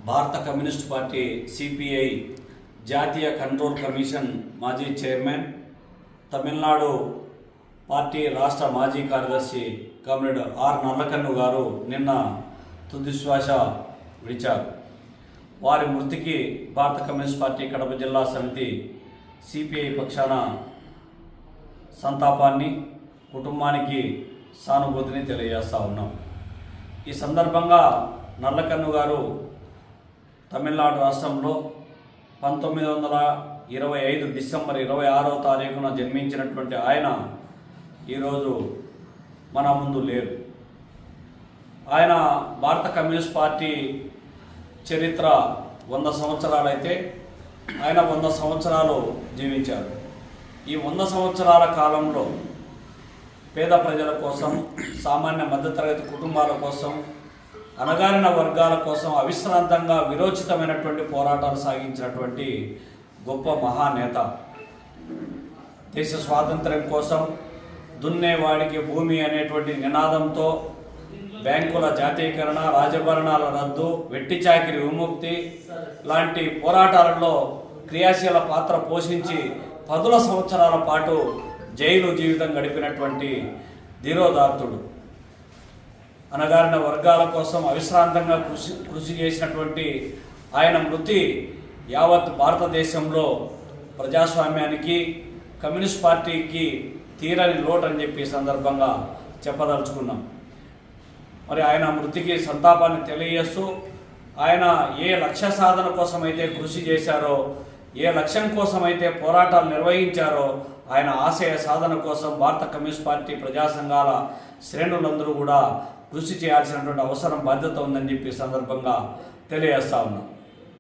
భారత communist party CPI జాతీయ control commission మాజీ చైర్మన్, తమిళనాడు పార్టీ రాష్ట్ర మాజీ కార్యదర్శి కామ్రేడ్ ఆర్ నల్లకన్ను గారు నిన్న తుదిశ్వాస విడిచారు. వారి మృతికి భారత కమ్యూనిస్ట్ పార్టీ కడప జిల్లా సమితి సిపిఐ పక్షాన సంతాపాన్ని, కుటుంబానికి సానుభూతిని తెలియజేస్తూ ఉన్నాం. ఈ సందర్భంగా నల్లకన్ను గారు తమిళనాడు రాష్ట్రంలో 1925 డిసెంబర్ 26వ తారీఖున జన్మించినటువంటి ఆయన ఈరోజు మన ముందు లేరు. ఆయన భారత కమ్యూనిస్ట్ పార్టీ చరిత్ర 100 సంవత్సరాలైతే ఆయన 100 సంవత్సరాలు జీవించారు. ఈ 100 సంవత్సరాల కాలంలో పేద ప్రజల కోసం, సామాన్య మధ్యతరగతి కుటుంబాల కోసం, అణగారిన వర్గాల కోసం అవిశ్రాంతంగా విరోచితమైనటువంటి పోరాటాలు సాగించినటువంటి గొప్ప మహానేత. దేశ స్వాతంత్ర్యం కోసం దున్నేవాడికి భూమి అనేటువంటి నినాదంతో బ్యాంకుల జాతీయకరణ, రాజభరణాల రద్దు, వెట్టి చాకిరి విముక్తి లాంటి పోరాటాలలో క్రియాశీల పాత్ర పోషించి 10 సంవత్సరాల పాటు జైలు జీవితం గడిపినటువంటి ధీరోదాత్తుడు. అణగారిన వర్గాల కోసం అవిశ్రాంతంగా కృషి చేసినటువంటి ఆయన మృతి యావత్ భారతదేశంలో ప్రజాస్వామ్యానికి, కమ్యూనిస్ట్ పార్టీకి తీరని లోటు అని చెప్పి సందర్భంగా చెప్పదలుచుకున్నాం. మరి ఆయన మృతికి సంతాపాన్ని తెలియజేస్తూ, ఆయన ఏ లక్ష్య సాధన కోసమైతే కృషి చేశారో, ఏ లక్ష్యం కోసమైతే పోరాటాలు నిర్వహించారో, ఆయన ఆశయ సాధన కోసం భారత కమ్యూనిస్ట్ పార్టీ ప్రజా సంఘాల శ్రేణులందరూ కూడా కృషి చేయాల్సినటువంటి అవసరం, బాధ్యత ఉందని చెప్పి సందర్భంగా తెలియజేస్తా ఉన్నాం.